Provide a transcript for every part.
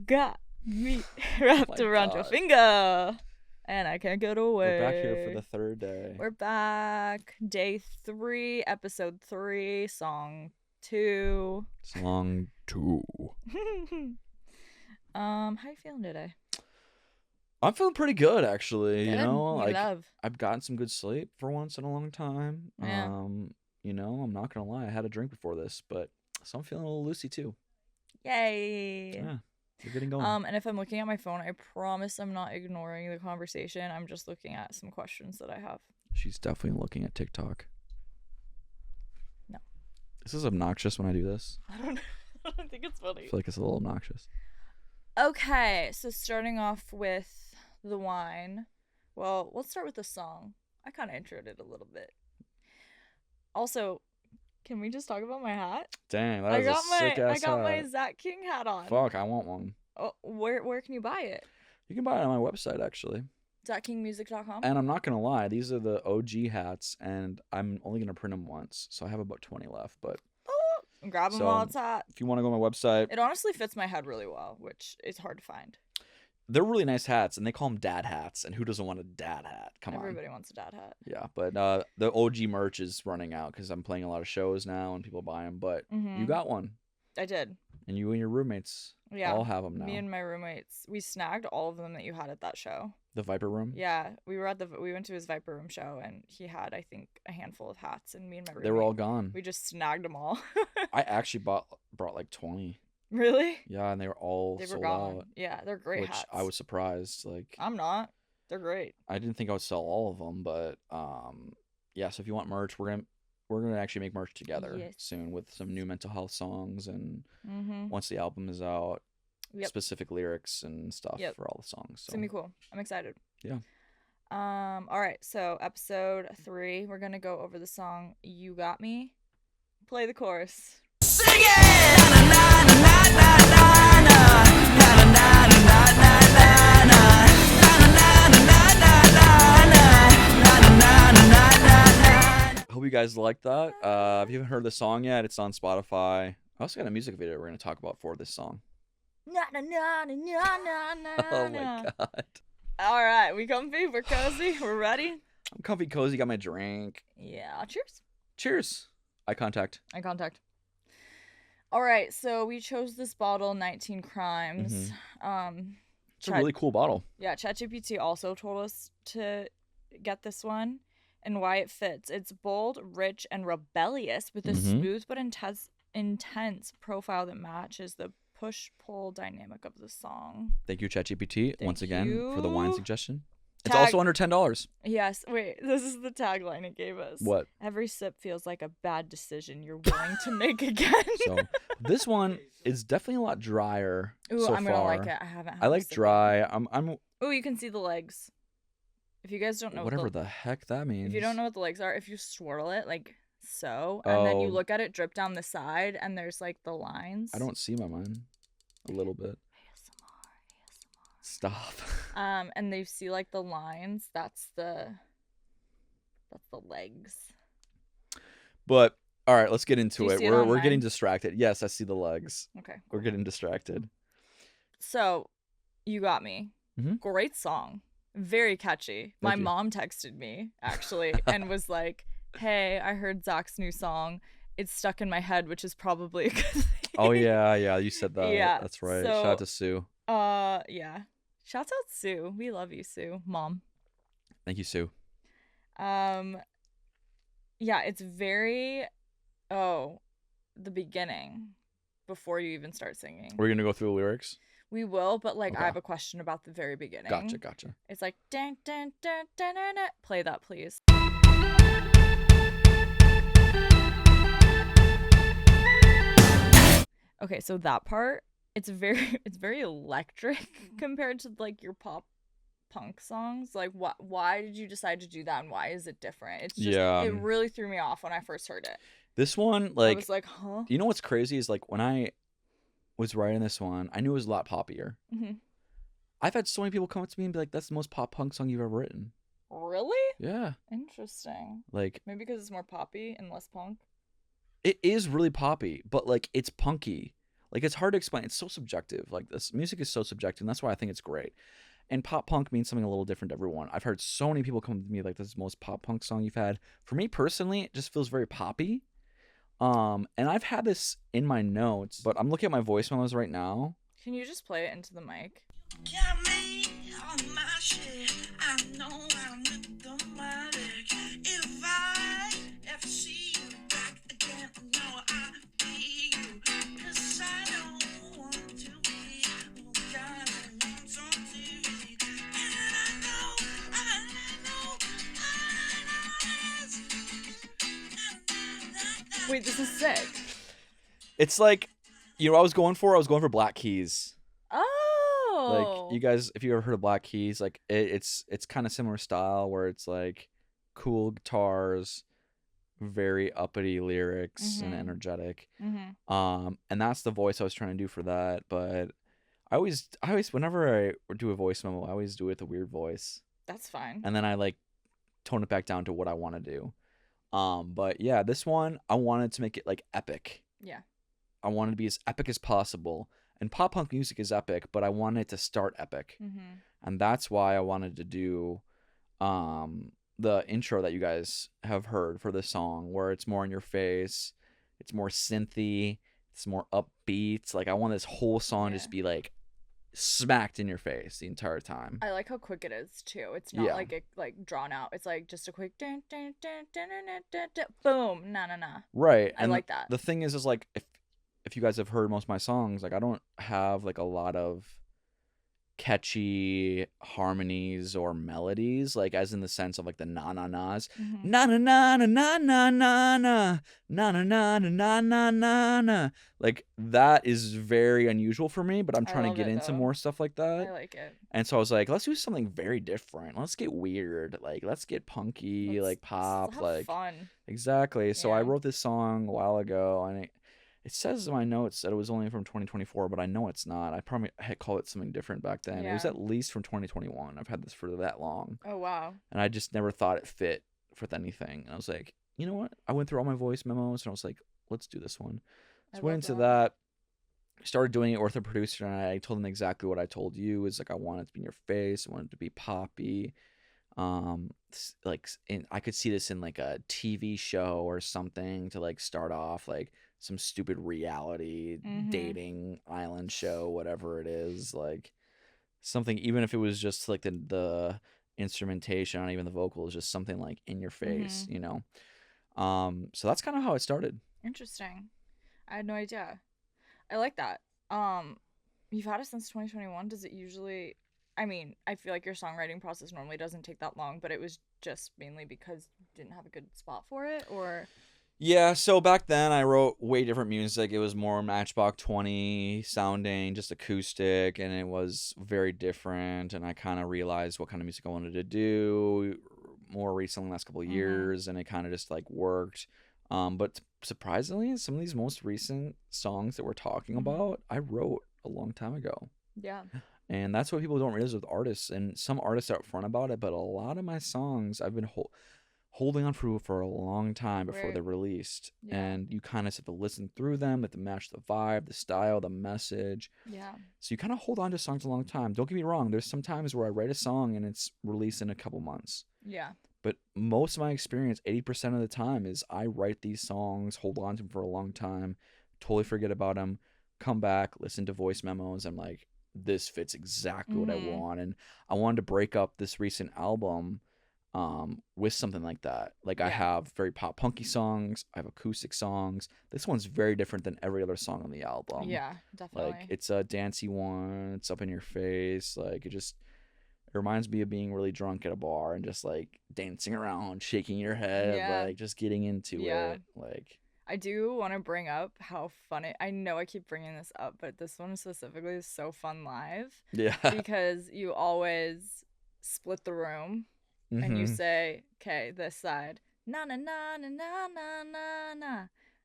got me wrapped around your finger, and I can't get away. We're back here for the third day. We're back. Day 3, episode 3, song 2. Song 2. How you feeling today? I'm feeling pretty good, actually. Good. You know, You like love. I've gotten some good sleep for once in a long time. Yeah. You know, I'm not gonna lie, I had a drink before this, but so I'm feeling a little loosey too. Yay. Yeah, we're getting going. And if I'm looking at my phone, I promise I'm not ignoring the conversation. I'm just looking at some questions that I have. She's definitely looking at TikTok. No. This is obnoxious when I do this. I don't think it's funny. I feel like it's a little obnoxious. Okay, so starting off with the wine. Well, let's start with the song. I kind of introed it a little bit. Also, can we just talk about my hat? Dang, that is a sick ass hat. I got my Zach King hat on. Fuck, I want one. Oh, where can you buy it? You can buy it on my website, actually. ZachKingMusic.com. And I'm not gonna lie, these are the OG hats, and I'm only gonna print them once, so I have about 20 left. But grab them while it's hot. If you want to go on my website, it honestly fits my head really well, which is hard to find. They're really nice hats, and they call them dad hats. And who doesn't want a dad hat? Everybody wants a dad hat. Yeah, but the OG merch is running out because I'm playing a lot of shows now, and people buy them. But you got one. I did. And you and your roommates all have them now. Me and my roommates, we snagged all of them that you had at that show. The Viper Room? Yeah, we went to his Viper Room show, and he had, I think, a handful of hats, and me and my roommate, they were all gone. We just snagged them all. I actually brought like 20. Really? Yeah, and they were all sold out. Yeah, they're great hats. I was surprised. Like, I'm not. They're great. I didn't think I would sell all of them, but yeah. So if you want merch, we're gonna actually make merch together soon with some new mental health songs, and once the album is out, specific lyrics and stuff for all the songs. So. It's gonna be cool. I'm excited. Yeah. All right. So episode 3, we're gonna go over the song "You Got Me." Play the chorus. Sing it! Hope you guys like that. If you haven't heard the song yet, it's on Spotify. I also got a music video we're going to talk about for this song. Oh my god. All right, we comfy, we're cozy, we're ready. I'm comfy, cozy, got my drink. Yeah, cheers. Cheers. Eye contact. Eye contact. All right, so we chose this bottle, 19 Crimes. It's a really cool bottle. Yeah, ChatGPT also told us to get this one and why it fits. It's bold, rich, and rebellious with a smooth but intense profile that matches the push-pull dynamic of the song. Thank you, ChatGPT, once again, for the wine suggestion. It's Tag. also under $10. Yes. Wait, this is the tagline it gave us. What? Every sip feels like a bad decision you're willing to make again. So this one is definitely a lot drier. Ooh, so I'm gonna far. like it. I like dry. I'm. Oh, you can see the legs. If you guys don't know whatever the heck that means. If you don't know what the legs are, if you swirl it like so, and then you look at it drip down the side, and there's like the lines. I don't see mine. A little bit. ASMR. Stop. And they see like the lines. That's the legs. But all right, let's get into it. We're getting distracted. Yes, I see the legs. Okay. Cool. We're getting distracted. So, You Got Me. Great song. Very catchy. My mom texted me actually and was like, "Hey, I heard Zach's new song. It's stuck in my head," which is probably a good thing. Oh yeah, you said that. Yeah, that's right. So, shout out to Sue. Yeah. Shouts out Sue. We love you, Sue. Mom. Thank you, Sue. Yeah, it's very the beginning before you even start singing. We're gonna go through the lyrics. We will, but like I have a question about the very beginning. Gotcha. It's like dun, dun, dun, dun, dun, dun. Play that, please. Okay, so that part, it's very electric compared to like your pop punk songs. Like why did you decide to do that, and why is it different? It's just it really threw me off when I first heard it. This one, like, I was like, huh? You know what's crazy is like when I was writing this one, I knew it was a lot poppier. I've had so many people come up to me and be like, "That's the most pop punk song you've ever written." Really? Yeah. Interesting. Like maybe because it's more poppy and less punk. It is really poppy, but like it's punky. Like, it's hard to explain. It's so subjective. Like, this music is so subjective, and that's why I think it's great. And pop punk means something a little different to everyone. I've heard so many people come to me like, this is the most pop punk song you've had. For me personally, it just feels very poppy. And I've had this in my notes, but I'm looking at my voice memos right now. Can you just play it into the mic? Got me on my shit. I know I'm diplomatic. If I ever see you back again, no, I'll be you. 'Cause I don't want to be who got wants on TV. And I know Wait, this is sick. It's like, you know what I was going for? I was going for Black Keys. Oh. Like, you guys, if you ever heard of Black Keys, like, it's kind of similar style where it's like cool guitars, very uppity lyrics and energetic. And that's the voice I was trying to do for that. But I always whenever I do a voice memo, I always do it with a weird voice. That's fine. And then I like tone it back down to what I want to do. But yeah, this one I wanted to make it like epic. Yeah. I wanted to be as epic as possible. And pop punk music is epic, but I wanted it to start epic. And that's why I wanted to do the intro that you guys have heard for this song, where it's more in your face, it's more synthy, it's more upbeat. Like, I want this whole song just be like smacked in your face the entire time. I like how quick it is too. It's not like drawn out. It's like just a quick dun, dun, dun, dun, dun, dun, dun, boom, na. Right. I like that. The thing is like, if you guys have heard most of my songs, like, I don't have like a lot of catchy harmonies or melodies, like, as in the sense of like the na-na-nas. Na-na-na-na-na-na-na, na-na-na-na-na-na-na. Like, that is very unusual for me, but I'm trying to get into more stuff like that. I like it. And so I was like, let's do something very different. Let's get weird. Like, let's get punky, like pop, have like fun. Exactly. So I wrote this song a while ago, and it says in my notes that it was only from 2024, but I know it's not. I probably had called it something different back then. It was at least from 2021. I've had this for that long. Oh, wow. And I just never thought it fit with anything. And I was like, you know what? I went through all my voice memos, and I was like, let's do this one. So I went into that. Started doing it with a producer, and I told him exactly what I told you. Is like, I want it to be in your face. I want it to be poppy. Like, I could see this in like a TV show or something to like start off, like some stupid reality dating island show, whatever it is, like something, even if it was just like the instrumentation, not even the vocals, just something like in your face, you know. So that's kind of how it started. Interesting. I had no idea. I like that. You've had it since 2021. Does it usually, I mean, I feel like your songwriting process normally doesn't take that long, but it was just mainly because you didn't have a good spot for it, or? Yeah, so back then I wrote way different music. It was more Matchbox 20 sounding, just acoustic, and it was very different. And I kind of realized what kind of music I wanted to do more recently, last couple of years, and it kind of just like worked. But surprisingly, some of these most recent songs that we're talking about, I wrote a long time ago. Yeah. And that's what people don't realize with artists. And some artists are upfront about it, but a lot of my songs I've been holding on for a long time before they're released. And you kind of have to listen through them, have to match the vibe, the style, the message. Yeah. So you kind of hold on to songs a long time. Don't get me wrong, there's some times where I write a song and it's released in a couple months. Yeah. But most of my experience, 80% of the time, is I write these songs, hold on to them for a long time, totally forget about them, come back, listen to voice memos, I'm like, this fits exactly what I want. And I wanted to break up this recent album with something like that. Like, I have very pop punky songs, I have acoustic songs. This one's very different than every other song on the album. Yeah, definitely. Like, it's a dancey one, it's up in your face, like, it reminds me of being really drunk at a bar and just like dancing around, shaking your head, like just getting into it. Like, I do want to bring up how fun I know I keep bringing this up, but this one specifically is so fun live. Yeah. Because you always split the room and you say, okay, this side, na na na na na na na na.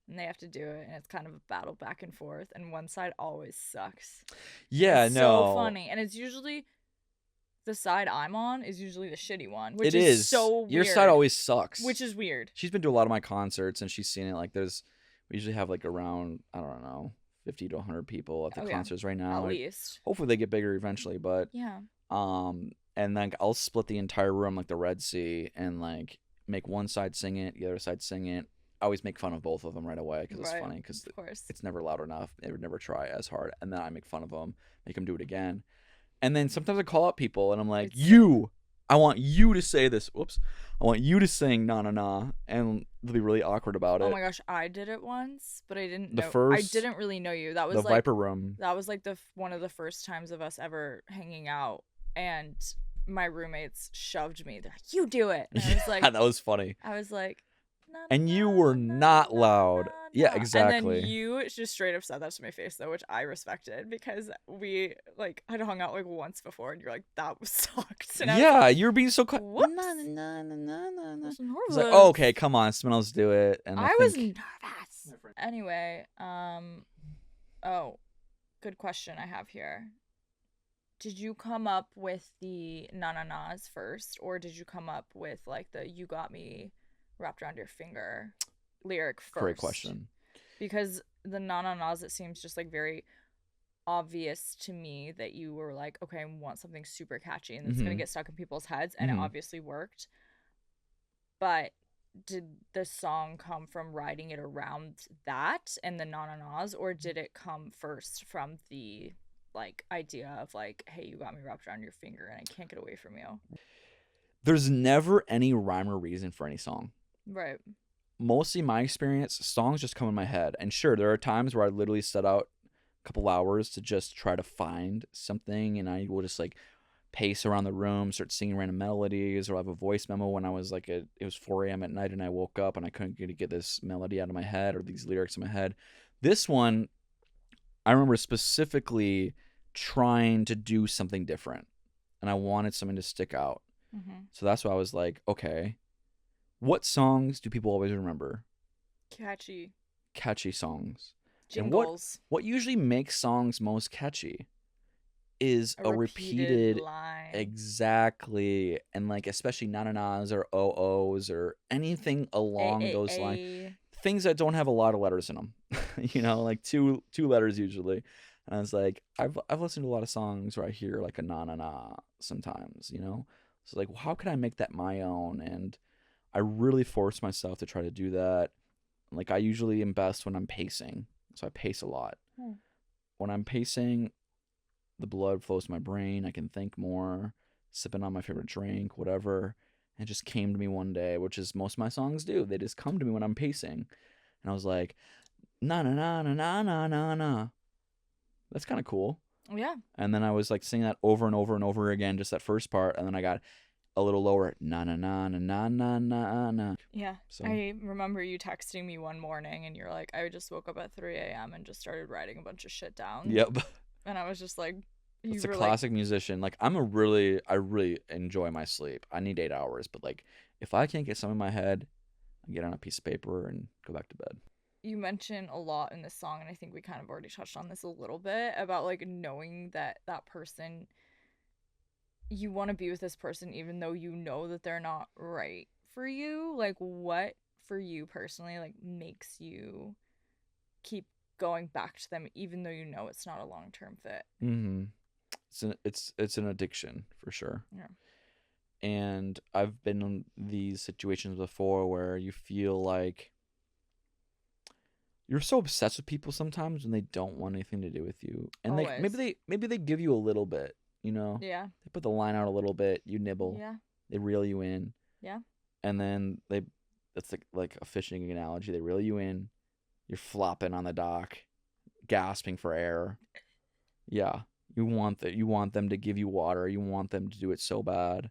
And they have to do it, and it's kind of a battle back and forth, and one side always sucks. Yeah, it's so funny. And it's usually the side I'm on is usually the shitty one, which is so weird. Your side always sucks. Which is weird. She's been to a lot of my concerts, and she's seen it. Like, we usually have like around, I don't know, 50 to 100 people at the concerts right now. At least. Hopefully they get bigger eventually, but yeah. And then I'll split the entire room like the Red Sea and like make one side sing it, the other side sing it. I always make fun of both of them right away because it's funny because it's never loud enough. They would never try as hard, and then I make fun of them, make them do it again, and then sometimes I call out people and I'm like, I want you to say this. Whoops. I want you to sing na na na, and they'll be really awkward about it. Oh my gosh, I did it once, but I didn't know. I didn't really know you. That was the Viper Room. That was like one of the first times of us ever hanging out, and my roommates shoved me. They're like, "You do it." And I was like, that was funny. I was like, and you were not loud. Yeah, exactly. And then you just straight up said that to my face though, which I respected because we like had hung out like once before, and you're like, that sucked. And yeah, you were being so quiet. I was nervous. Like, oh, okay, come on, someone else do it. And I was nervous. Anyway, oh, good question I have here. Did you come up with the na-na-nas first, or did you come up with like the "You Got Me Wrapped Around Your Finger" lyric first? Great question. Because the na-na-nas, it seems just like very obvious to me that you were like, okay, I want something super catchy and it's gonna get stuck in people's heads, and it obviously worked. But did the song come from writing it around that and the na-na-nas, or did it come first from the like idea of like, hey, you got me wrapped around your finger and I can't get away from you? There's never any rhyme or reason for any song. Right. Mostly my experience, songs just come in my head. And sure, there are times where I literally set out a couple hours to just try to find something, and I will just like pace around the room, start singing random melodies, or I have a voice memo when I was like, it was 4 a.m. at night and I woke up and I couldn't get this melody out of my head or these lyrics in my head. This one, I remember specifically trying to do something different, and I wanted something to stick out. So that's why I was like, okay, what songs do people always remember? Catchy songs. Jingles. And what usually makes songs most catchy is a repeated line. Exactly. And like especially na-na-nas or oh-ohs or anything along those lines. Things that don't have a lot of letters in them. You know, like two letters usually. And I was like, I've listened to a lot of songs where I hear like a na-na-na sometimes, you know? So like, well, how can I make that my own? And I really force myself to try to do that. Like I usually am best when I'm pacing. So I pace a lot. When I'm pacing, the blood flows to my brain. I can think more, sipping on my favorite drink, whatever. And it just came to me one day, which is most of my songs do. They just come to me when I'm pacing. And I was like, na na na na na na na na. That's kind of cool. Yeah. And then I was like singing that over and over and over again, just that first part. And then I got a little lower, na na na na na na na na. Yeah. So I remember you texting me one morning and you're like, I just woke up at 3 a.m. and just started writing a bunch of shit down. Yep. And I was just like, it's a classic musician. Like I really enjoy my sleep. I need 8 hours, but like if I can't get something in my head, I get on a piece of paper and go back to bed. You mention a lot in this song, and I think we kind of already touched on this a little bit, about like knowing that person, you want to be with this person even though you know that they're not right for you. Like what for you personally like makes you keep going back to them even though you know it's not a long-term fit? It's an addiction for sure. Yeah. And I've been in these situations before where you feel like you're so obsessed with people sometimes when they don't want anything to do with you, and maybe they give you a little bit, you know. Yeah. They put the line out a little bit, you nibble. Yeah. They reel you in. Yeah. And then that's like a fishing analogy. They reel you in. You're flopping on the dock, gasping for air. Yeah. You want them to give you water. You want them to do it so bad,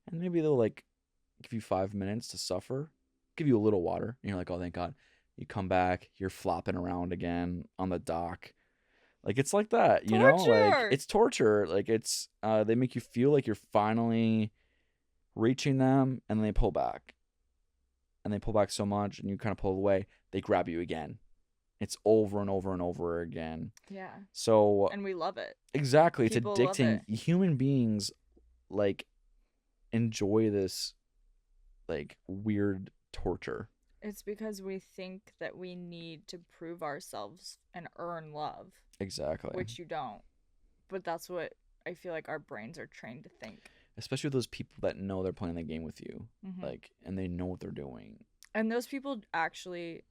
and maybe they'll like give you 5 minutes to suffer, give you a little water, and you're like, oh, thank God. You come back, you're flopping around again on the dock. Like it's like that, you know? Like it's torture. Like it's they make you feel like you're finally reaching them, and then they pull back. And they pull back so much and you kind of pull away, they grab you again. It's over and over and over again. Yeah. So and we love it. Exactly. People it's addicting. Human beings like enjoy this like weird torture. It's because we think that we need to prove ourselves and earn love. Exactly. Which you don't. But that's what I feel like our brains are trained to think. Especially those people that know they're playing the game with you. Like, and they know what they're doing. And those people actually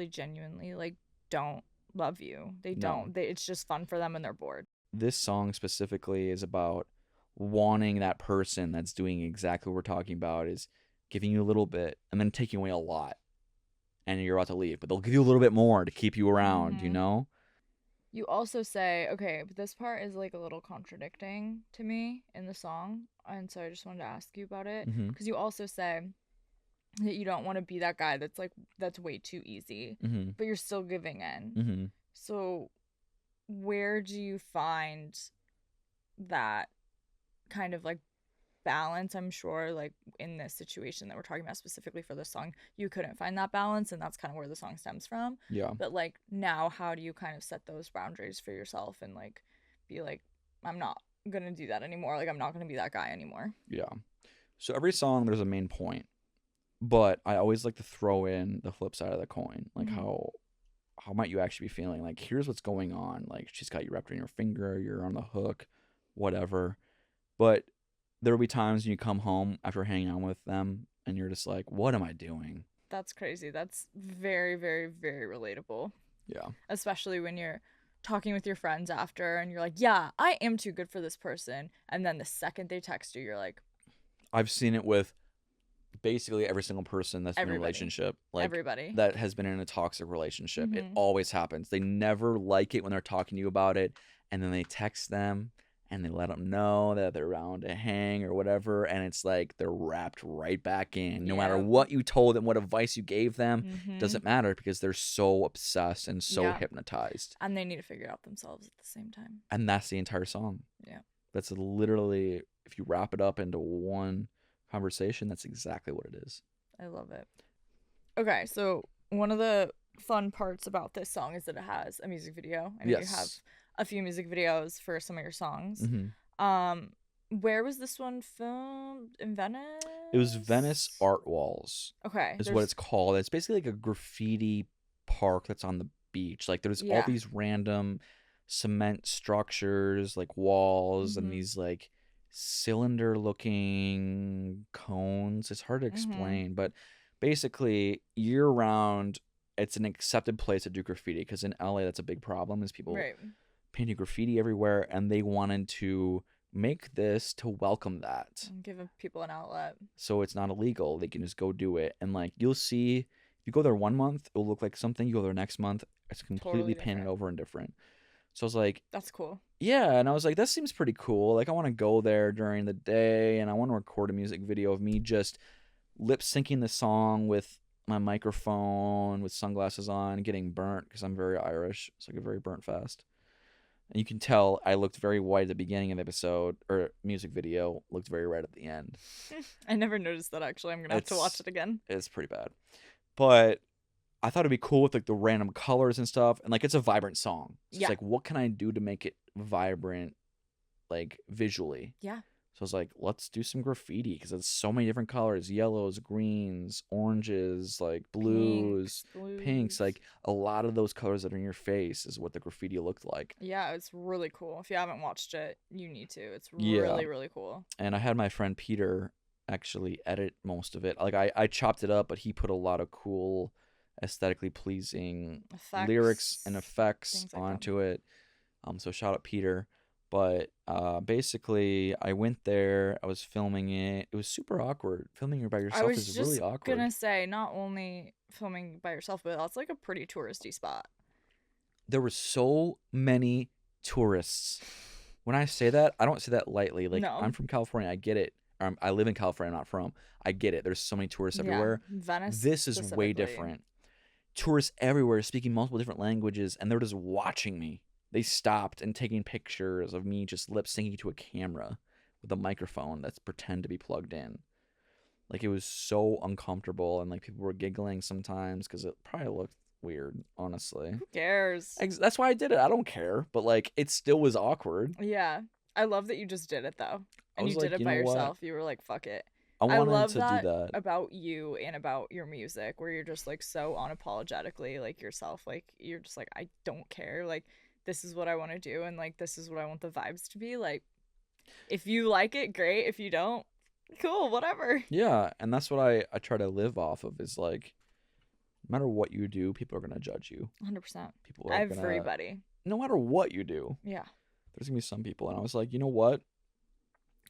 genuinely, like, don't love you. They don't. It's just fun for them and they're bored. This song specifically is about wanting that person that's doing exactly what we're talking about, is giving you a little bit and then taking away a lot. And you're about to leave, but they'll give you a little bit more to keep you around, you know? You also say, okay, but this part is like a little contradicting to me in the song. And so I just wanted to ask you about it. Because you also say that you don't want to be that guy that's way too easy, but you're still giving in. So where do you find that kind of like balance? I'm sure like in this situation that we're talking about specifically for this song, you couldn't find that balance, and that's kind of where the song stems from. Yeah. But like now, how do you kind of set those boundaries for yourself and like be like, I'm not gonna do that anymore, like I'm not gonna be that guy anymore? Yeah. So every song there's a main point, but I always like to throw in the flip side of the coin, like how might you actually be feeling, like here's what's going on, like she's got you wrapped in your finger, you're on the hook, whatever. But there will be times when you come home after hanging out with them and you're just like, what am I doing? That's crazy. That's very, very, very relatable. Yeah. Especially when you're talking with your friends after and you're like, yeah, I am too good for this person. And then the second they text you, you're like... I've seen it with basically every single person that's been in a relationship. Like, everybody. That has been in a toxic relationship. It always happens. They never like it when they're talking to you about it. And then they text them. And they let them know that they're around to hang or whatever. And it's like they're wrapped right back in. No matter what you told them, what advice you gave them, doesn't matter because they're so obsessed and so hypnotized. And they need to figure it out themselves at the same time. And that's the entire song. Yeah. That's literally, if you wrap it up into one conversation, that's exactly what it is. I love it. Okay, so one of the fun parts about this song is that it has a music video. And you have a few music videos for some of your songs. Where was this one filmed? In Venice? It was Venice Art Walls. Okay. Is what it's called. It's basically like a graffiti park that's on the beach. Like there's all these random cement structures, like walls, and these like cylinder looking cones. It's hard to explain, but basically year round it's an accepted place to do graffiti, because in LA that's a big problem, is people painting graffiti everywhere, and they wanted to make this to welcome that, give people an outlet, so it's not illegal. They can just go do it. And like you'll see, if you go there 1 month it'll look like something, you go there next month it's completely totally painted over and different. So I was like, that's cool. Yeah. And I was like, that seems pretty cool. Like I want to go there during the day and I want to record a music video of me just lip syncing the song with my microphone with sunglasses on, getting burnt because I'm very Irish, so I get very burnt fast. And you can tell I looked very white at the beginning of the episode, or music video, looked very red at the end. I never noticed that, actually. I'm going to have to watch it again. It's pretty bad. But I thought it'd be cool with like the random colors and stuff. And like it's a vibrant song. So it's like, what can I do to make it vibrant, like visually? Yeah. So I was like, let's do some graffiti, because it's so many different colors: yellows, greens, oranges, like blues, pinks. Like a lot of those colors that are in your face is what the graffiti looked like. Yeah, it's really cool. If you haven't watched it, you need to. It's really, really cool. And I had my friend Peter actually edit most of it. Like I chopped it up, but he put a lot of cool, aesthetically pleasing lyrics and effects onto it. So shout out Peter. But basically, I went there. I was filming it. It was super awkward. Filming it by yourself is really awkward. I was gonna say, not only filming by yourself, but that's like a pretty touristy spot. There were so many tourists. When I say that, I don't say that lightly. Like, I'm from California. I get it. I live in California. I'm not from. I get it. There's so many tourists everywhere. Venice. This is way different. Tourists everywhere speaking multiple different languages, and they're just watching me. They stopped and taking pictures of me just lip syncing to a camera with a microphone that's pretend to be plugged in. Like it was so uncomfortable, and like people were giggling sometimes because it probably looked weird, honestly. Who cares? That's why I did it. I don't care, but like it still was awkward. Yeah. I love that you just did it though. And you did it by yourself. You were like, fuck it. I love that about you and about your music, where you're just like so unapologetically like yourself. Like you're just like, I don't care. Like this is what I want to do, and like this is what I want the vibes to be. Like if you like it, great. If you don't, cool, whatever. Yeah, and that's what I try to live off of is like, no matter what you do, people are gonna judge you. 100%. People are everybody. No matter what you do. Yeah. There's gonna be some people, and I was like, you know what?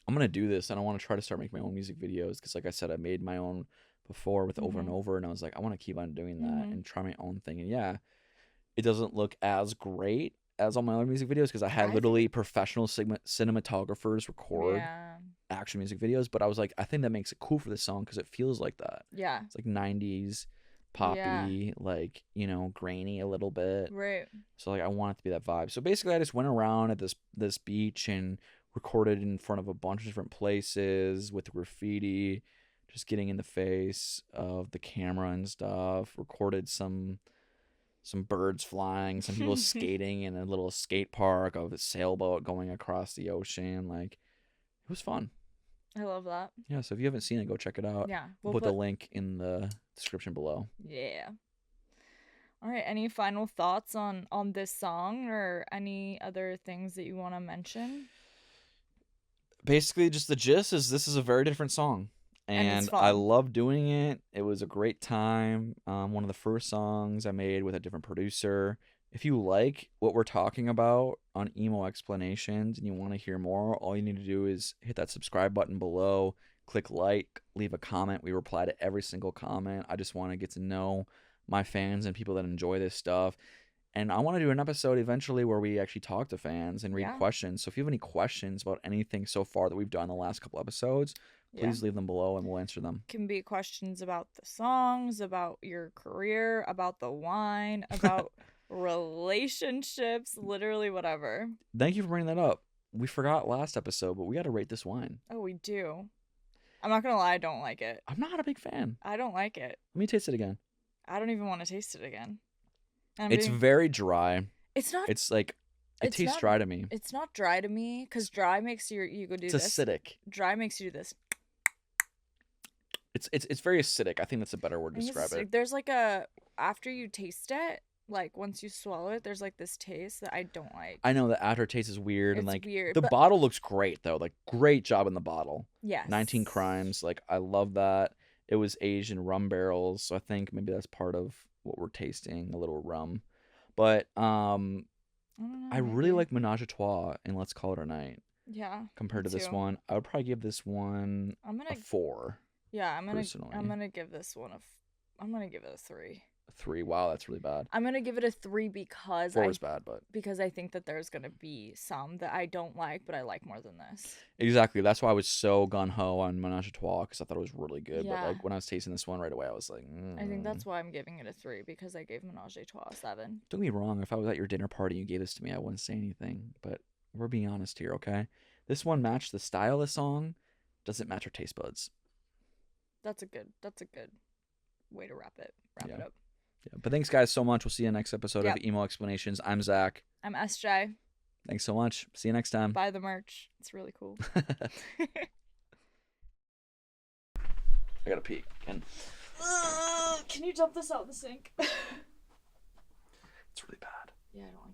I'm gonna do this, and I want to try to start making my own music videos because, like I said, I made my own before with Over and Over, and I was like, I want to keep on doing that and try my own thing. And yeah, it doesn't look as great as all my other music videos because I had literally professional cinematographers record action music videos, but I was like, I think that makes it cool for this song because it feels like that. Yeah. It's like 90s poppy, like, you know, grainy a little bit. Right. So like I want it to be that vibe. So basically I just went around at this beach and recorded in front of a bunch of different places with graffiti, just getting in the face of the camera and stuff. Recorded some birds flying, some people skating in a little skate park, of a sailboat going across the ocean. Like it was fun. I love that. Yeah, so if you haven't seen it, go check it out. Yeah. We'll put the link in the description below. Yeah. All right, any final thoughts on this song or any other things that you want to mention? Basically, just the gist is this is a very different song. And I love doing it. It was a great time. One of the first songs I made with a different producer. If you like what we're talking about on Emo Explanations and you want to hear more, all you need to do is hit that subscribe button below, click like, leave a comment. We reply to every single comment. I just want to get to know my fans and people that enjoy this stuff. And I want to do an episode eventually where we actually talk to fans and read questions. So if you have any questions about anything so far that we've done the last couple episodes, please leave them below and we'll answer them. Can be questions about the songs, about your career, about the wine, about relationships, literally whatever. Thank you for bringing that up. We forgot last episode, but we got to rate this wine. Oh, we do. I'm not going to lie, I don't like it. I'm not a big fan. I don't like it. Let me taste it again. I don't even want to taste it again. It's very dry. It's not. It's like, it tastes dry to me. It's not dry to me because dry makes you go do this. It's acidic. Dry makes you do this. It's very acidic. I think that's a better word to describe it. There's like after you taste it, like once you swallow it, there's like this taste that I don't like. I know the aftertaste is weird. It's and like weird, the bottle looks great though. Like great job in the bottle. Yes. 19 Crimes. Like I love that. It was aged in rum barrels, so I think maybe that's part of what we're tasting, a little rum. But I really like Menage a Trois and Let's Call It a Night. Yeah. Compared to this one, I would probably give this one a 4. Yeah, I'm gonna give this one I'm gonna give it a 3. 3. Wow, that's really bad. I'm gonna give it a 3 because 4 is bad, but because I think that there's gonna be some that I don't like, but I like more than this. Exactly. That's why I was so gun ho on Menage a Trois because I thought it was really good. Yeah. But like when I was tasting this one right away, I was like, I think that's why I'm giving it a 3 because I gave Menage a Trois a 7. Don't get me wrong. If I was at your dinner party and you gave this to me, I wouldn't say anything. But we're being honest here, okay? This one matched the style of the song, doesn't match our taste buds. That's a good way to wrap it up. Yeah, but thanks guys so much. We'll see you next episode of Emo Explanations. I'm Zach. I'm SJ. Thanks so much. See you next time. Buy the merch. It's really cool. I gotta pee. Can you dump this out the sink? It's really bad. Yeah, I don't